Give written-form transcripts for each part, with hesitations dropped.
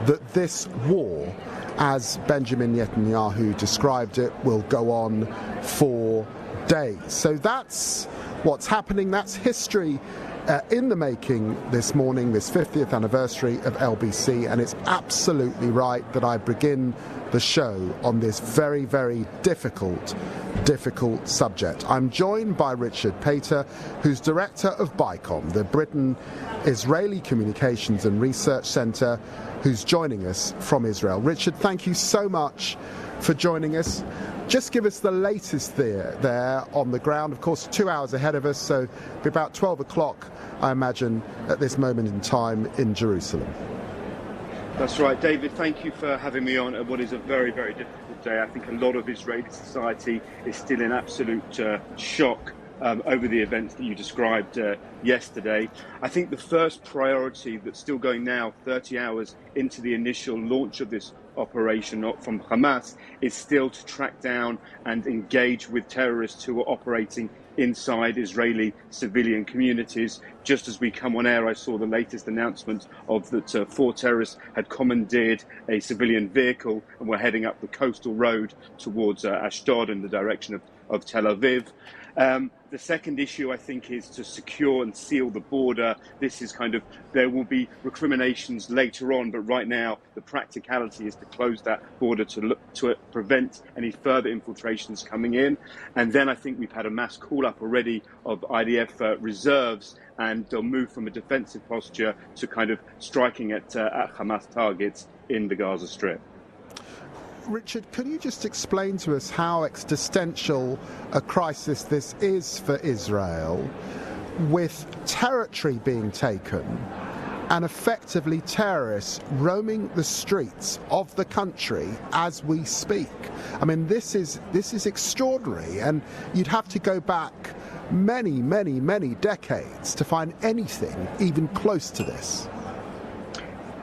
that this war, as Benjamin Netanyahu described it, will go on for days. So that's what's happening. That's history in the making this morning, this 50th anniversary of LBC, and it's absolutely right that I begin the show on this very, very difficult subject. I'm joined by Richard Pater, who's director of BICOM, the Britain-Israeli Communications and Research Centre, who's joining us from Israel. Richard, thank you so much for joining us. Just give us the latest there on the ground. Of course, 2 hours ahead of us, so it'll be about 12 o'clock, I imagine, at this moment in time in Jerusalem. That's right, David. Thank you for having me on at what is a very, very difficult day. I think a lot of Israeli society is still in absolute shock over the events that you described yesterday. I think the first priority that's still going now, 30 hours into the initial launch of this operation from Hamas, is still to track down and engage with terrorists who are operating inside Israeli civilian communities. Just as we come on air, I saw the latest announcement of that 4 terrorists had commandeered a civilian vehicle and were heading up the coastal road towards Ashdod in the direction of Tel Aviv. The second issue, I think, is to secure and seal the border. This is there will be recriminations later on, but right now the practicality is to close that border to prevent any further infiltrations coming in. And then I think we've had a mass call-up already of IDF reserves, and they'll move from a defensive posture to striking at Hamas targets in the Gaza Strip. Richard, can you just explain to us how existential a crisis this is for Israel, with territory being taken and effectively terrorists roaming the streets of the country as we speak? I mean, this is extraordinary, and you'd have to go back many, many, many decades to find anything even close to this.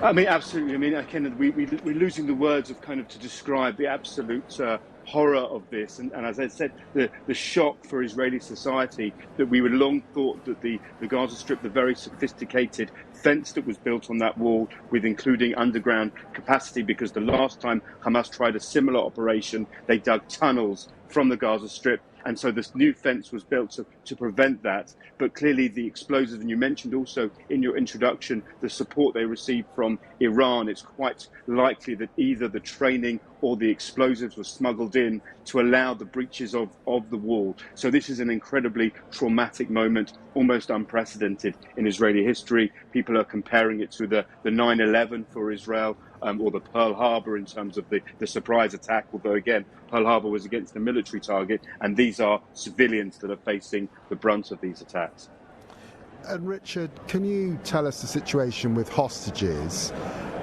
I mean, absolutely. I mean, Kenneth, we're losing the words to describe the absolute horror of this. And as I said, the shock for Israeli society, that we would long thought that the Gaza Strip, the very sophisticated fence that was built on that wall, with including underground capacity, because the last time Hamas tried a similar operation, they dug tunnels from the Gaza Strip. And so this new fence was built to prevent that. But clearly the explosives, and you mentioned also in your introduction the support they received from Iran, it's quite likely that either the training or the explosives were smuggled in to allow the breaches of the wall. So this is an incredibly traumatic moment, almost unprecedented in Israeli history. People are comparing it to the 9/11 for Israel, or the Pearl Harbor in terms of the surprise attack, although again, Pearl Harbor was against a military target, and these are civilians that are facing the brunt of these attacks. And Richard, can you tell us the situation with hostages?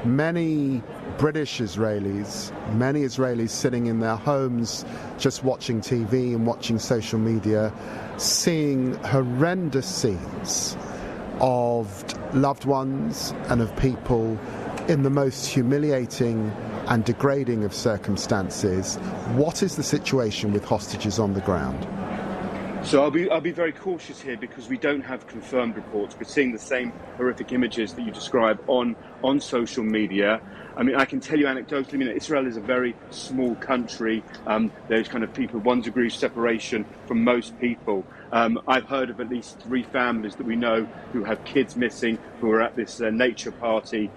Many British Israelis, many Israelis sitting in their homes just watching TV and watching social media, seeing horrendous scenes of loved ones and of people in the most humiliating and degrading of circumstances. What is the situation with hostages on the ground? So I'll be very cautious here, because we don't have confirmed reports. We're seeing the same horrific images that you describe on social media. I mean, I can tell you anecdotally, I mean, Israel is a very small country. There's people 1 degree separation from most people. I've heard of at least 3 families that we know who have kids missing, who are at this nature party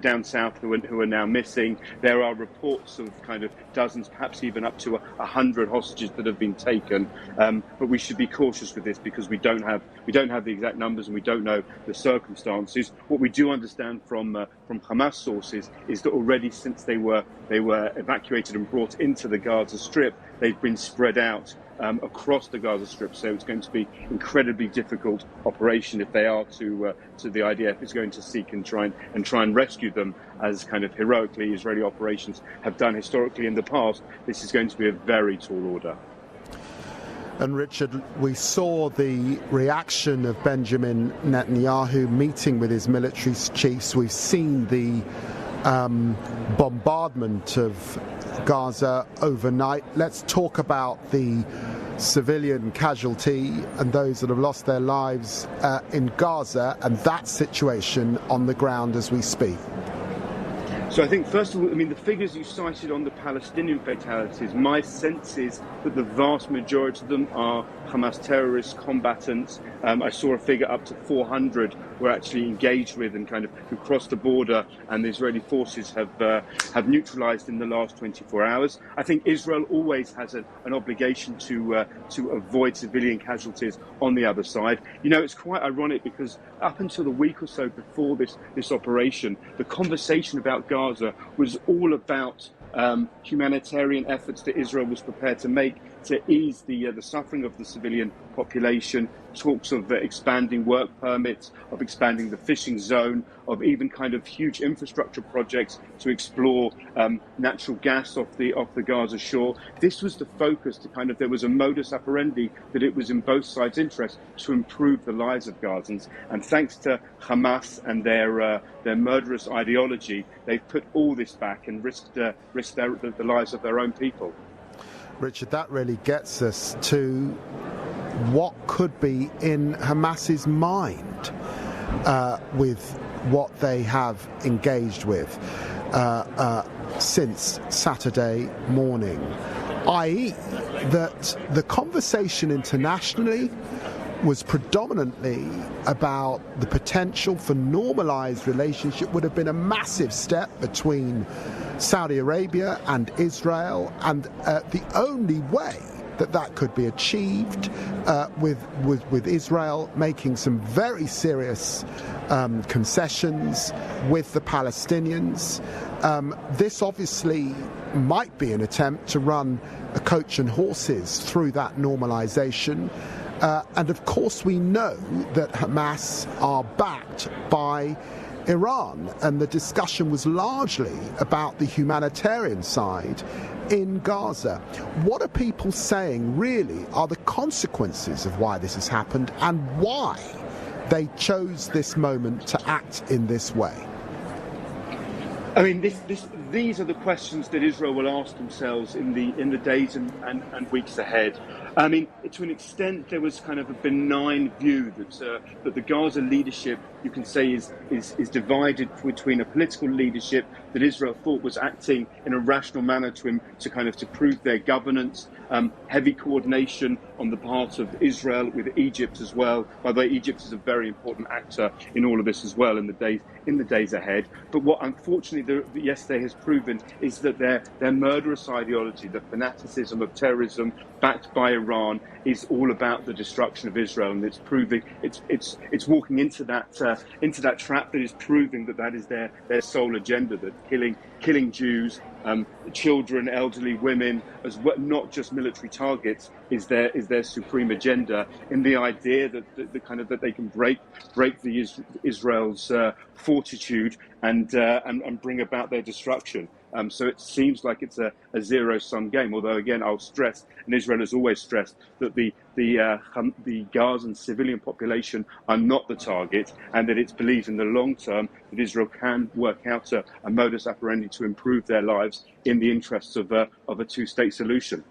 down south who are now missing. There are reports of dozens, perhaps even up to 100 hostages that have been taken. But we should be cautious with this, because we don't have the exact numbers and we don't know the circumstances. What we do understand from Hamas sources is that already since they were evacuated and brought into the Gaza Strip, they've been spread out across the Gaza Strip. So it's going to be incredibly difficult operation if they are to the IDF is going to seek and try and rescue them, as heroically Israeli operations have done historically in the past. This is going to be a very tall order. And Richard, we saw the reaction of Benjamin Netanyahu meeting with his military chiefs. We've seen the bombardment of Gaza overnight. Let's talk about the civilian casualty and those that have lost their lives in Gaza and that situation on the ground as we speak? So I think, first of all, the figures you cited on the Palestinian fatalities, my sense is that the vast majority of them are Hamas terrorist combatants. I saw a figure up to 400 were actually engaged with and who crossed the border, and the Israeli forces have neutralized in the last 24 hours. I think Israel always has an obligation to avoid civilian casualties on the other side. It's quite ironic because up until the week or so before this operation, the conversation about Gaza was all about humanitarian efforts that Israel was prepared to make to ease the suffering of the civilian population, talks of expanding work permits, of expanding the fishing zone, of even huge infrastructure projects to explore natural gas off the Gaza shore. This was the focus there was a modus operandi that it was in both sides' interest to improve the lives of Gazans. And thanks to Hamas and their murderous ideology, they've put all this back and risked the lives of their own people. Richard, that really gets us to what could be in Hamas's mind with what they have engaged with since Saturday morning, i.e. that the conversation internationally was predominantly about the potential for normalized relationship. Would have been a massive step between Saudi Arabia and Israel, and the only way that could be achieved with Israel making some very serious concessions with the Palestinians. This obviously might be an attempt to run a coach and horses through that normalization. And of course we know that Hamas are backed by Iran, and the discussion was largely about the humanitarian side in Gaza. What are people saying really are the consequences of why this has happened and why they chose this moment to act in this way? These are the questions that Israel will ask themselves in the days and weeks ahead. To an extent, there was a benign view that the Gaza leadership, you can say, is divided between a political leadership that Israel thought was acting in a rational manner to prove their governance, heavy coordination on the part of Israel with Egypt as well. By the way, Egypt is a very important actor in all of this as well in the days ahead. But what unfortunately yesterday has proven is that their murderous ideology, the fanaticism of terrorism backed by Iran, is all about the destruction of Israel, and it's proving it's walking into that trap that is proving that is their sole agenda, that killing Jews, children, elderly, women, as well, not just military targets, is their supreme agenda. In the idea that they can break Israel's fortitude and bring about their destruction. So it seems like it's a zero-sum game. Although again, I'll stress, and Israel has always stressed, that the Gazan civilian population are not the target, and that it's believed in the long term that Israel can work out a modus operandi to improve their lives in the interests of a two-state solution.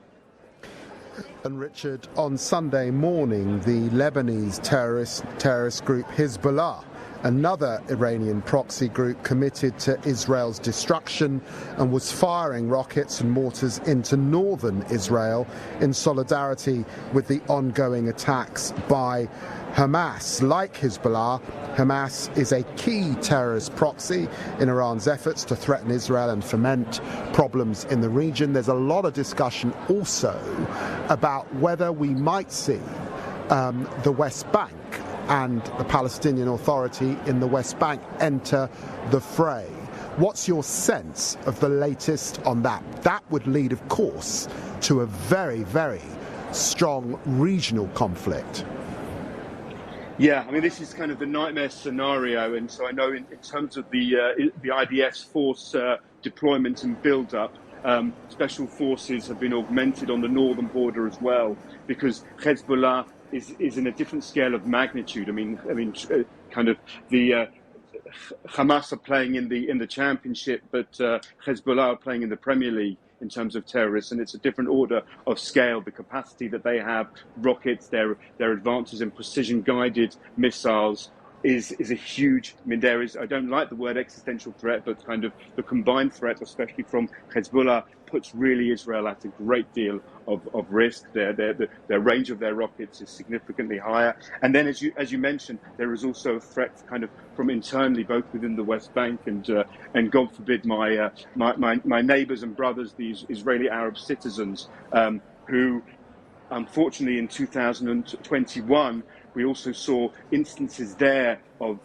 And Richard, on Sunday morning, the Lebanese terrorist group Hezbollah, another Iranian proxy group, committed to Israel's destruction and was firing rockets and mortars into northern Israel in solidarity with the ongoing attacks by Hamas. Like Hezbollah, Hamas is a key terrorist proxy in Iran's efforts to threaten Israel and foment problems in the region. There's a lot of discussion also about whether we might see the West Bank and the Palestinian Authority in the West Bank enter the fray. What's your sense of the latest on that? That would lead, of course, to a very, very strong regional conflict. Yeah, this is kind of the nightmare scenario, and so I know in terms of the IDF's force deployment and build-up, special forces have been augmented on the northern border as well, because Hezbollah is in a different scale of magnitude. The Hamas are playing in the championship, but Hezbollah are playing in the Premier League in terms of terrorists, and it's a different order of scale. The capacity that they have, rockets, their advances in precision-guided missiles, is a huge. I mean, there is. I don't like the word existential threat, but kind of the combined threat, especially from Hezbollah, puts really Israel at a great deal of risk. Their range of their rockets is significantly higher. And then, as you mentioned, there is also a threat kind of from internally, both within the West Bank and God forbid my neighbours and brothers, these Israeli Arab citizens, who, unfortunately, in 2021. We also saw instances there of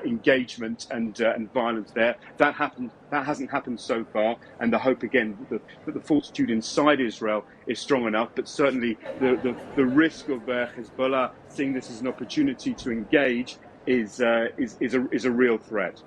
engagement and violence there. That hasn't happened so far, and the hope again that the fortitude inside Israel is strong enough. But certainly the risk of Hezbollah seeing this as an opportunity to engage is a real threat.